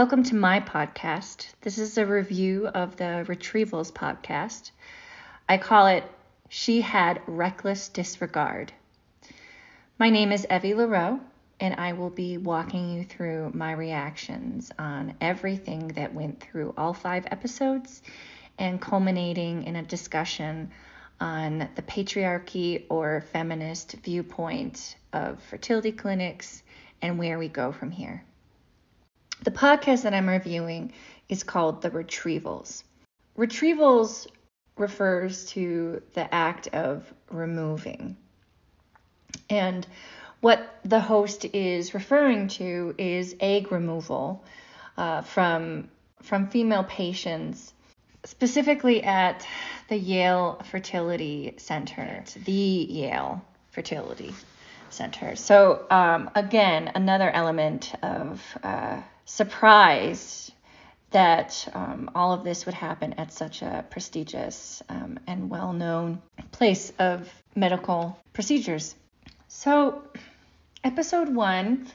Welcome to my podcast. This is a review of the Retrievals podcast. I call it She Had Reckless Disregard. My name is Evie LaRoe, and I will be walking you through my reactions on everything that went through all 5 episodes and culminating in a discussion on the patriarchy or feminist viewpoint of fertility clinics and where we go from here. The podcast that I'm reviewing is called The Retrievals. Retrievals refers to the act of removing. And what the host is referring to is egg removal from female patients, specifically at the Yale Fertility Center, the Yale Fertility Center. So again, another element of surprise that all of this would happen at such a prestigious and well-known place of medical procedures. So episode 1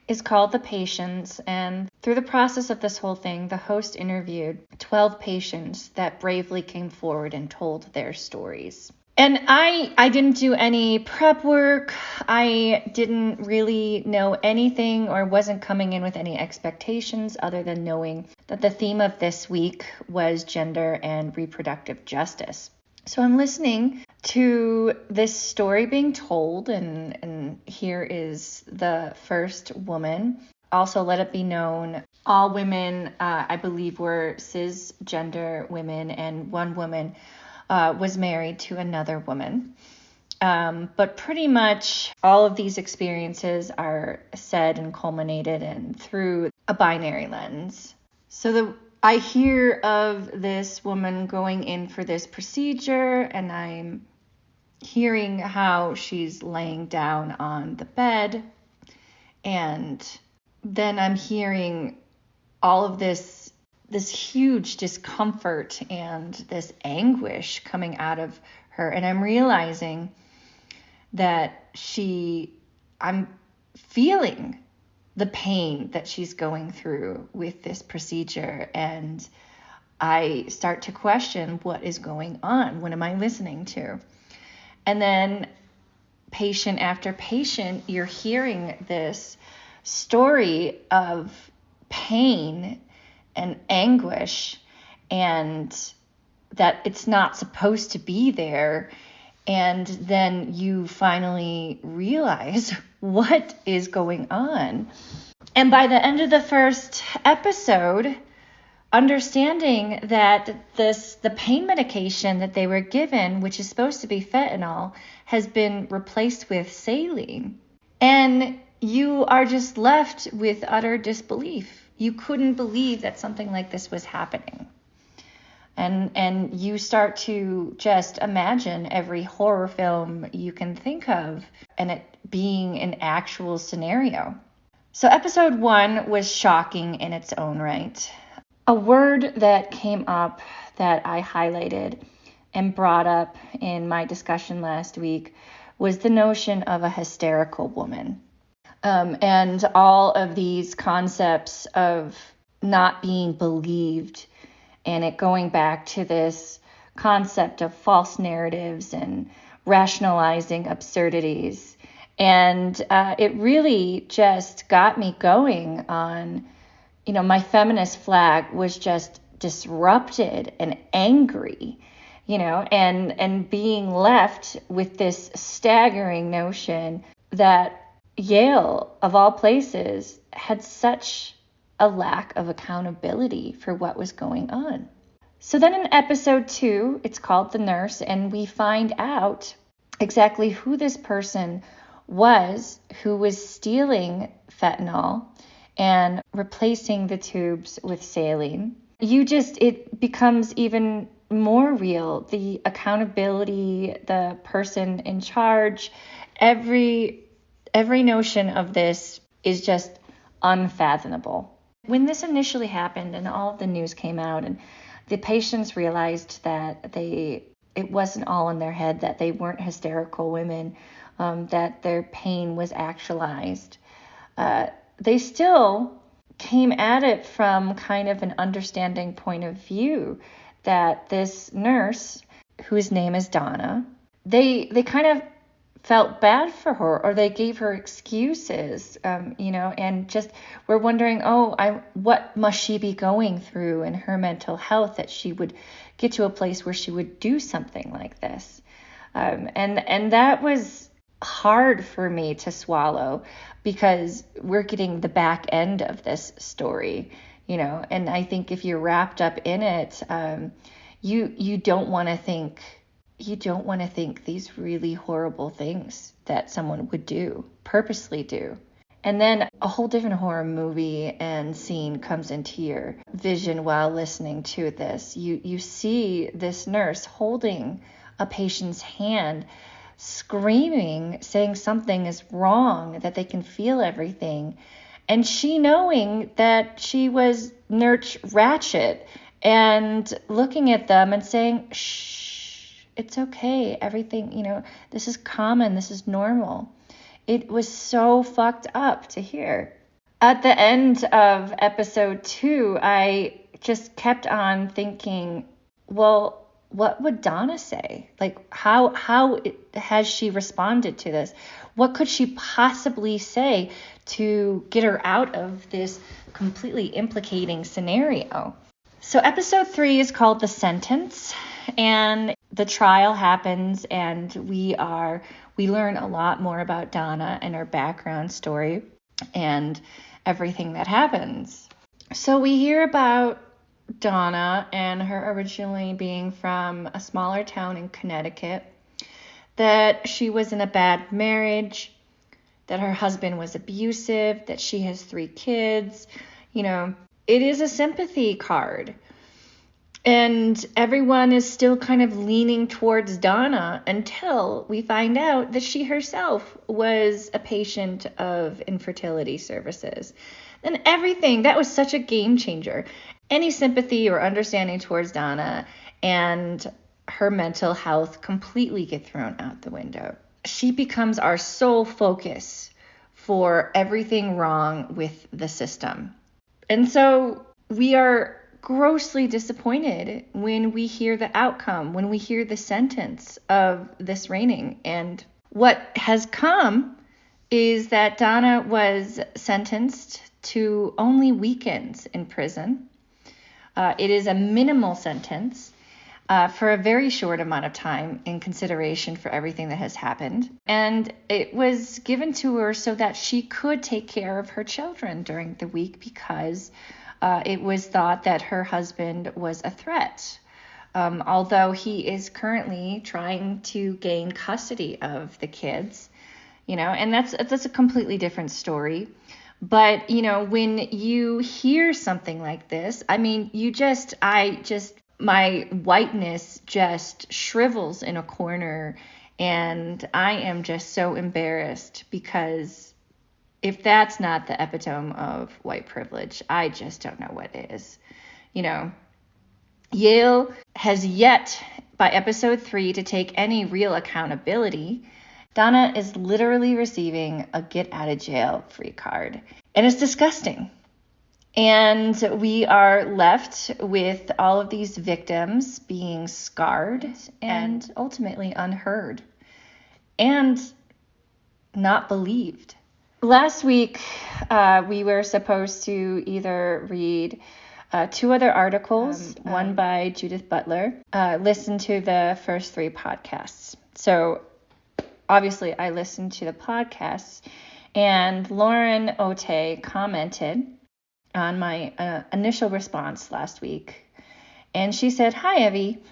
is called The Patients, and through the process of this whole thing, the host interviewed 12 patients that bravely came forward and told their stories. And I didn't do any prep work. I didn't really know anything or wasn't coming in with any expectations other than knowing that the theme of this week was gender and reproductive justice. So I'm listening to this story being told, and here is the first woman. Also, let it be known, all women, I believe, were cisgender women, and one woman was married to another woman. But pretty much all of these experiences are said and culminated and through a binary lens. So I hear of this woman going in for this procedure, and I'm hearing how she's laying down on the bed, and then I'm hearing all of this huge discomfort and this anguish coming out of her. And I'm realizing that I'm feeling the pain that she's going through with this procedure. And I start to question what is going on. What am I listening to? And then patient after patient, you're hearing this story of pain and anguish, and that it's not supposed to be there. And then you finally realize what is going on. And by the end of the first episode, understanding that the pain medication that they were given, which is supposed to be fentanyl, has been replaced with saline. And you are just left with utter disbelief. You couldn't believe that something like this was happening. And you start to just imagine every horror film you can think of and it being an actual scenario. So episode 1 was shocking in its own right. A word that came up that I highlighted and brought up in my discussion last week was the notion of a hysterical woman. And all of these concepts of not being believed, and it going back to this concept of false narratives and rationalizing absurdities. And it really just got me going on, my feminist flag was just disrupted and angry, and being left with this staggering notion that Yale, of all places, had such a lack of accountability for what was going on. So then in episode 2, it's called The Nurse, and we find out exactly who this person was who was stealing fentanyl and replacing the tubes with saline. It becomes even more real. The accountability, the person in charge, every notion of this is just unfathomable. When this initially happened and all of the news came out and the patients realized that it wasn't all in their head, that they weren't hysterical women, that their pain was actualized, they still came at it from kind of an understanding point of view, that this nurse, whose name is Donna, they kind of felt bad for her, or they gave her excuses, and just were wondering, what must she be going through in her mental health that she would get to a place where she would do something like this. And that was hard for me to swallow, because we're getting the back end of this story, and I think if you're wrapped up in it, you don't want to think these really horrible things that someone would purposely do. And then a whole different horror movie and scene comes into your vision while listening to this. You see this nurse holding a patient's hand, screaming, saying something is wrong, that they can feel everything. And she, knowing that she was Nurse Ratched, and looking at them and saying, shh, it's okay. Everything, this is common. This is normal. It was so fucked up to hear. At the end of episode 2, I just kept on thinking, well, what would Donna say? Like, how has she responded to this? What could she possibly say to get her out of this completely implicating scenario? So episode 3 is called The Sentence, and the trial happens, and we learn a lot more about Donna and her background story and everything that happens. So we hear about Donna and her originally being from a smaller town in Connecticut, that she was in a bad marriage, that her husband was abusive, that she has 3 kids. It is a sympathy card. And everyone is still kind of leaning towards Donna until we find out that she herself was a patient of infertility services. And everything, that was such a game changer. Any sympathy or understanding towards Donna and her mental health completely get thrown out the window. She becomes our sole focus for everything wrong with the system. And so we are grossly disappointed when we hear the outcome, when we hear the sentence of this reigning. And what has come is that Donna was sentenced to only weekends in prison. It is a minimal sentence for a very short amount of time in consideration for everything that has happened. And it was given to her so that she could take care of her children during the week, because it was thought that her husband was a threat, although he is currently trying to gain custody of the kids, and that's a completely different story. But, when you hear something like this, I mean, my whiteness just shrivels in a corner, and I am just so embarrassed, because if that's not the epitome of white privilege, I just don't know what is. Yale has yet, by episode 3, to take any real accountability. Donna is literally receiving a get out of jail free card. And it's disgusting. And we are left with all of these victims being scarred and ultimately unheard and not believed. Last week, we were supposed to either read 2 other articles, one by Judith Butler, listen to the first 3 podcasts. So obviously I listened to the podcasts, and Lauren Ote commented on my initial response last week. And she said, "Hi, Evie.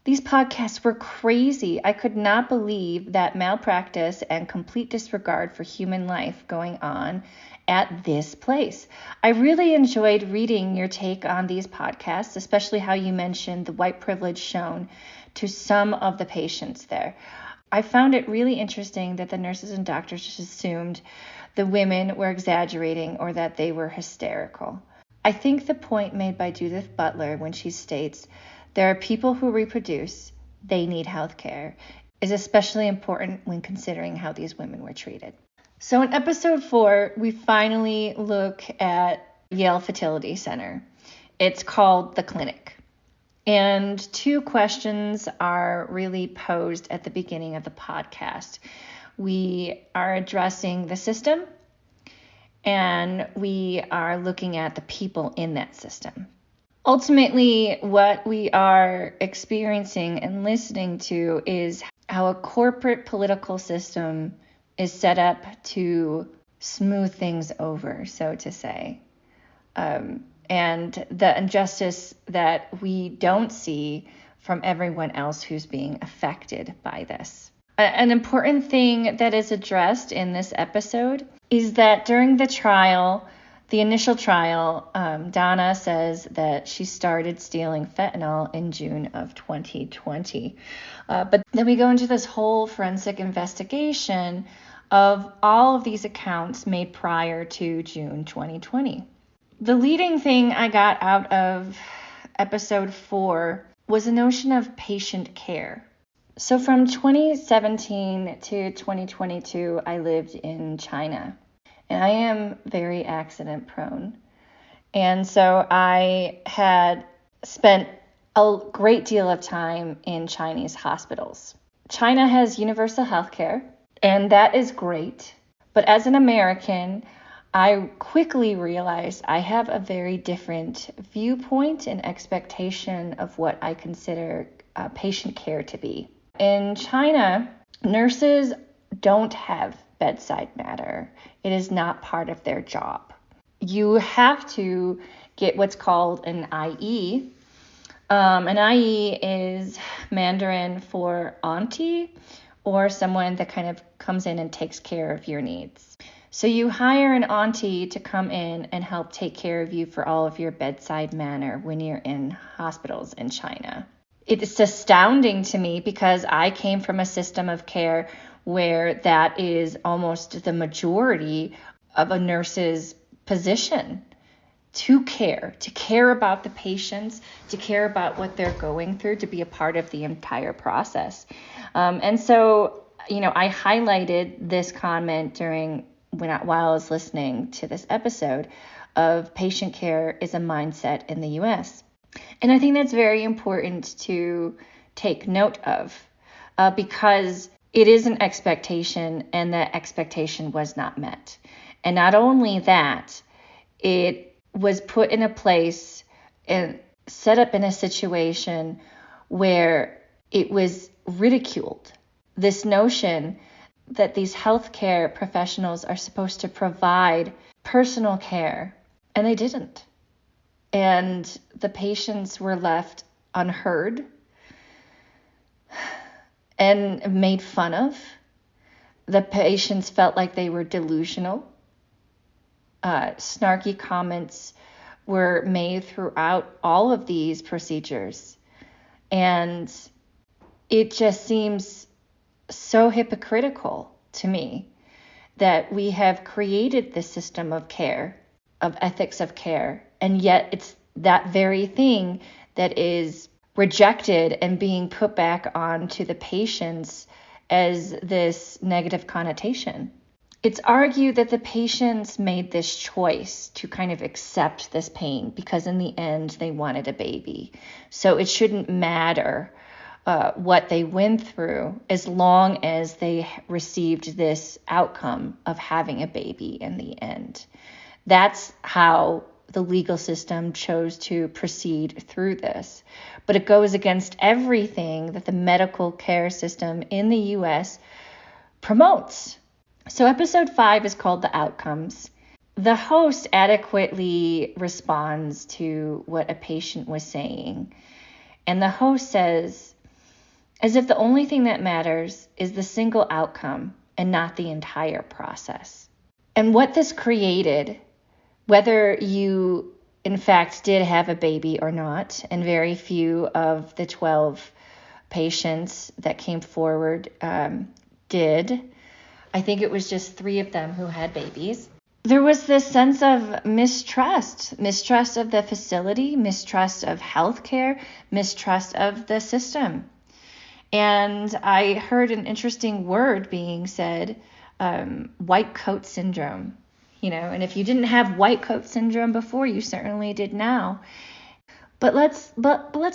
These podcasts were crazy. I could not believe that malpractice and complete disregard for human life going on at this place. I really enjoyed reading your take on these podcasts, especially how you mentioned the white privilege shown to some of the patients there. I found it really interesting that the nurses and doctors just assumed the women were exaggerating or that they were hysterical. I think the point made by Judith Butler when she states, there are people who reproduce, they need health care, is especially important when considering how these women were treated." So in episode 4, we finally look at Yale Fertility Center. It's called The Clinic. And two questions are really posed at the beginning of the podcast. We are addressing the system, and we are looking at the people in that system. Ultimately, what we are experiencing and listening to is how a corporate political system is set up to smooth things over, so to say. And the injustice that we don't see from everyone else who's being affected by this. An important thing that is addressed in this episode is that during the trial, the initial trial, Donna says that she started stealing fentanyl in June of 2020. But then we go into this whole forensic investigation of all of these accounts made prior to June 2020. The leading thing I got out of episode 4 was a notion of patient care. So from 2017 to 2022, I lived in China, and I am very accident prone. And so I had spent a great deal of time in Chinese hospitals. China has universal health care, and that is great. But as an American, I quickly realized I have a very different viewpoint and expectation of what I consider patient care to be. In China, nurses don't have bedside manner. It is not part of their job. You have to get what's called an IE. An IE is Mandarin for auntie, or someone that kind of comes in and takes care of your needs. So you hire an auntie to come in and help take care of you for all of your bedside manner when you're in hospitals in China. It's astounding to me because I came from a system of care where that is almost the majority of a nurse's position, to care about the patients, to care about what they're going through, to be a part of the entire process. And so, I highlighted this comment while I was listening to this episode of patient care is a mindset in the U.S. And I think that's very important to take note of because it is an expectation, and that expectation was not met. And not only that, it was put in a place and set up in a situation where it was ridiculed. This notion that these healthcare professionals are supposed to provide personal care, and they didn't. And the patients were left unheard and made fun of. The patients felt like they were delusional. Snarky comments were made throughout all of these procedures. And it just seems so hypocritical to me that we have created this system of care, of ethics of care, and yet it's that very thing that is rejected and being put back onto the patients as this negative connotation. It's argued that the patients made this choice to kind of accept this pain because in the end they wanted a baby. So it shouldn't matter what they went through as long as they received this outcome of having a baby in the end. That's how the legal system chose to proceed through this. But it goes against everything that the medical care system in the U.S. promotes. So episode 5 is called The Outcomes. The host adequately responds to what a patient was saying. And the host says, as if the only thing that matters is the single outcome and not the entire process. And what this created, whether you in fact did have a baby or not, and very few of the 12 patients that came forward did. I think it was just 3 of them who had babies. There was this sense of mistrust of the facility, mistrust of healthcare, mistrust of the system. And I heard an interesting word being said, white coat syndrome. And if you didn't have white coat syndrome before, you certainly did now. But let's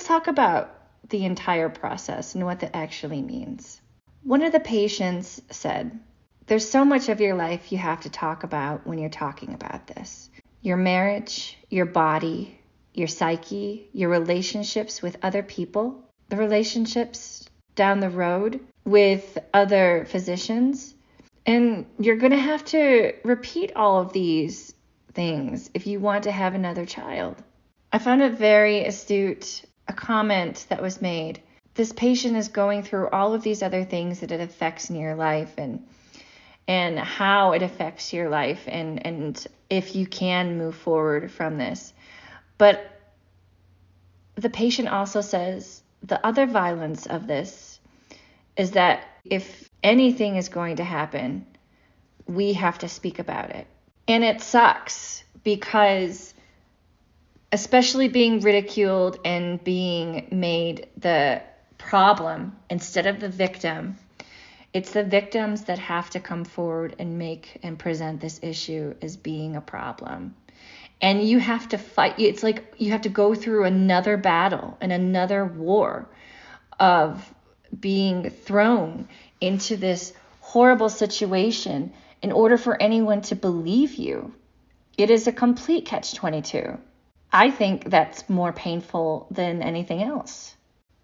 talk about the entire process and what that actually means. One of the patients said, "There's so much of your life you have to talk about when you're talking about this. Your marriage, your body, your psyche, your relationships with other people, the relationships down the road with other physicians. And you're going to have to repeat all of these things if you want to have another child." I found it very astute, a comment that was made. This patient is going through all of these other things that it affects in your life and how it affects your life and if you can move forward from this. But the patient also says the other violence of this is that if anything is going to happen, we have to speak about it. And it sucks because especially being ridiculed and being made the problem instead of the victim, it's the victims that have to come forward and make and present this issue as being a problem. And you have to fight. It's like you have to go through another battle and another war of being thrown into this horrible situation in order for anyone to believe you. It is a complete catch-22. I think that's more painful than anything else.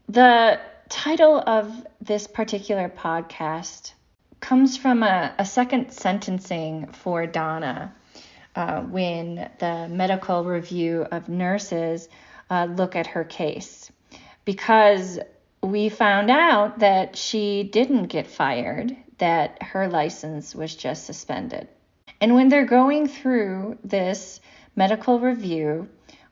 The title of this particular podcast comes from a second sentencing for Donna when the medical review of nurses look at her case, because we found out that she didn't get fired, that her license was just suspended. And when they're going through this medical review,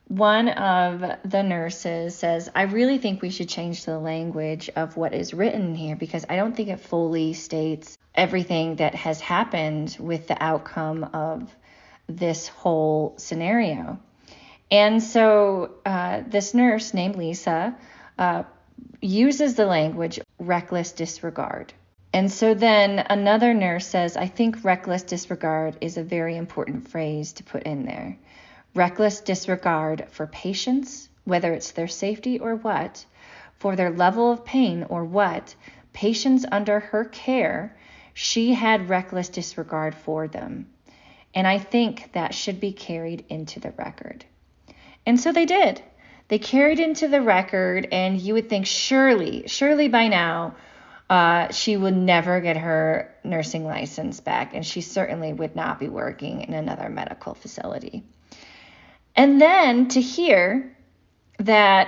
one of the nurses says, "I really think we should change the language of what is written here because I don't think it fully states everything that has happened with the outcome of this whole scenario." And so this nurse named Lisa uses the language reckless disregard. And so then another nurse says, "I think reckless disregard is a very important phrase to put in there. Reckless disregard for patients, whether it's their safety or what, for their level of pain or what, patients under her care, she had reckless disregard for them. And I think that should be carried into the record." And so they did. They carried into the record, and you would think surely by now, she would never get her nursing license back, and she certainly would not be working in another medical facility. And then to hear that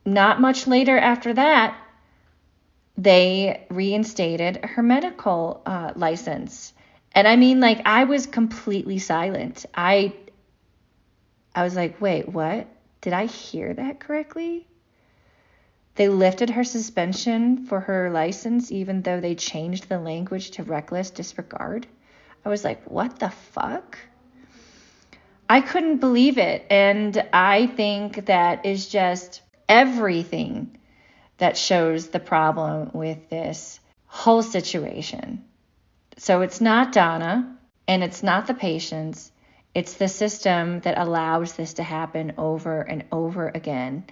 not much later after that, they reinstated her medical license. And I mean, like, I was completely silent. I was like, wait, what? Did I hear that correctly? They lifted her suspension for her license, even though they changed the language to reckless disregard. I was like, what the fuck? I couldn't believe it. And I think that is just everything that shows the problem with this whole situation. So it's not Donna and it's not the patients. It's the system that allows this to happen over and over again.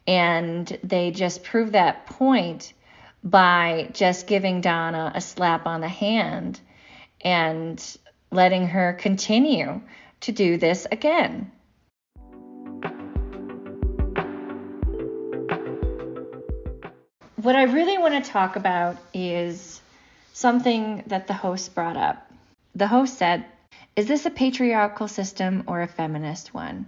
And they just prove that point by just giving Donna a slap on the hand and letting her continue to do this again. What I really want to talk about is something that the host brought up. The host said, "Is this a patriarchal system or a feminist one?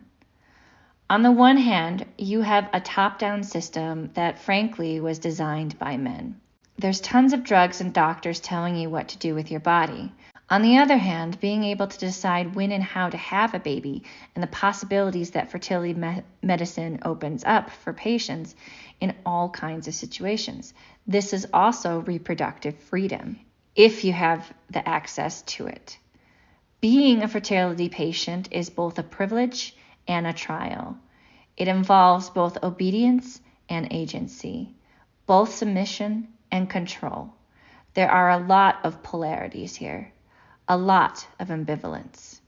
On the one hand, you have a top-down system that frankly was designed by men. There's tons of drugs and doctors telling you what to do with your body. On the other hand, being able to decide when and how to have a baby and the possibilities that fertility medicine opens up for patients in all kinds of situations. This is also reproductive freedom, if you have the access to it. Being a fertility patient is both a privilege and a trial. It involves both obedience and agency, both submission and control. There are a lot of polarities here, a lot of ambivalence.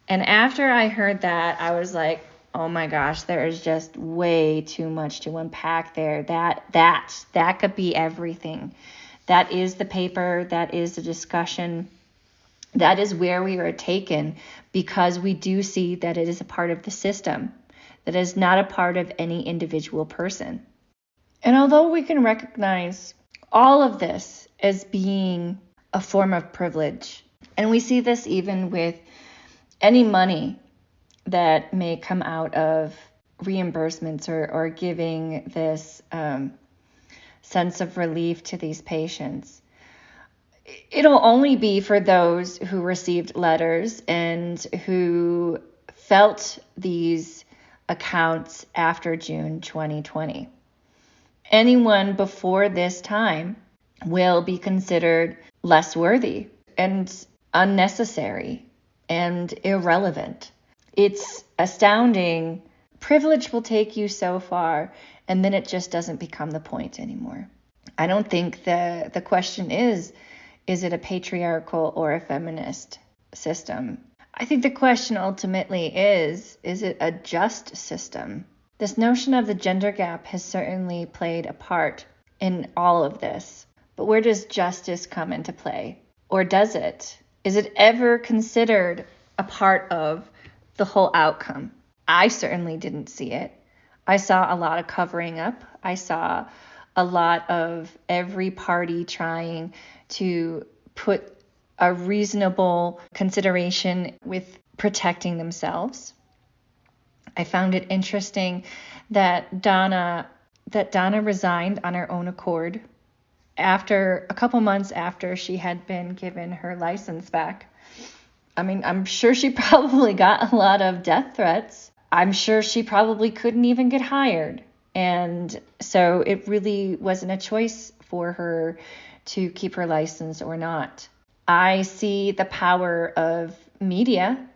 And after I heard that, I was like, oh my gosh, there is just way too much to unpack there. That could be everything. That is the paper, that is the discussion. That is where we are taken, because we do see that it is a part of the system, that is not a part of any individual person. And although we can recognize all of this as being a form of privilege, and we see this even with any money that may come out of reimbursements or giving this sense of relief to these patients, it'll only be for those who received letters and who felt these accounts after June 2020. Anyone before this time will be considered less worthy and unnecessary and irrelevant. It's astounding. Privilege will take you so far, and then it just doesn't become the point anymore. I don't think the question is it a patriarchal or a feminist system? I think the question ultimately is it a just system? This notion of the gender gap has certainly played a part in all of this. But where does justice come into play? Or does it? Is it ever considered a part of the whole outcome? I certainly didn't see it. I saw a lot of covering up. I saw a lot of every party trying to put a reasonable consideration with protecting themselves. I found it interesting that Donna resigned on her own accord after a couple months after she had been given her license back. I mean, I'm sure she probably got a lot of death threats. I'm sure she probably couldn't even get hired. And so it really wasn't a choice for her to keep her license or not. I see the power of media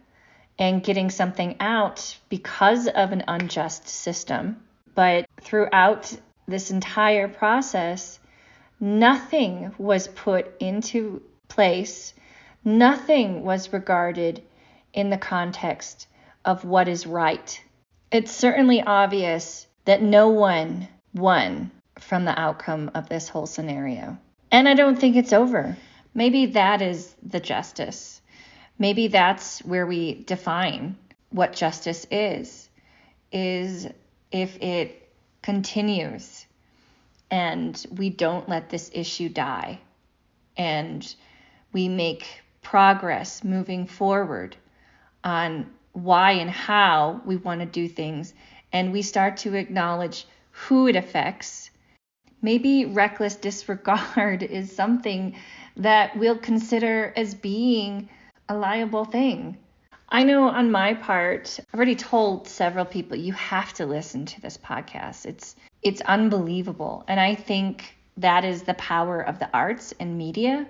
and getting something out because of an unjust system. But throughout this entire process, nothing was put into place. Nothing was regarded in the context of what is right. It's certainly obvious that no one won from the outcome of this whole scenario. And I don't think it's over. Maybe that is the justice. Maybe that's where we define what justice is if it continues and we don't let this issue die and we make progress moving forward on why and how we want to do things, and we start to acknowledge who it affects. Maybe reckless disregard is something that we'll consider as being a liable thing. I know on my part, I've already told several people, you have to listen to this podcast. It's unbelievable. And I think that is the power of the arts and media,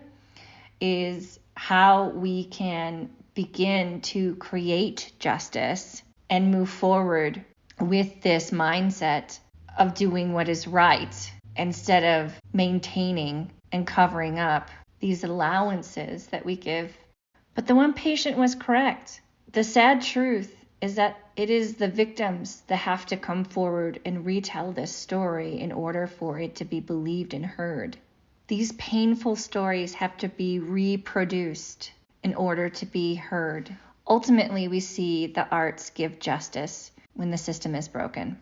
is how we can begin to create justice and move forward with this mindset of doing what is right instead of maintaining and covering up these allowances that we give. But the one patient was correct. The sad truth is that it is the victims that have to come forward and retell this story in order for it to be believed and heard. These painful stories have to be reproduced in order to be heard. Ultimately, we see the arts give justice when the system is broken.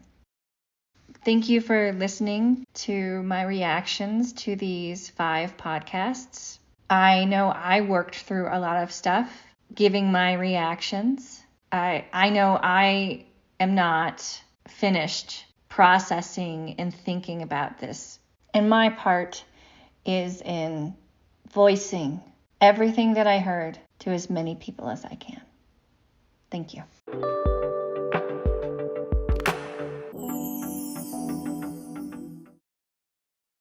Thank you for listening to my reactions to these 5 podcasts. I know I worked through a lot of stuff giving my reactions. I know I am not finished processing and thinking about this. And my part is in voicing everything that I heard to as many people as I can. Thank you.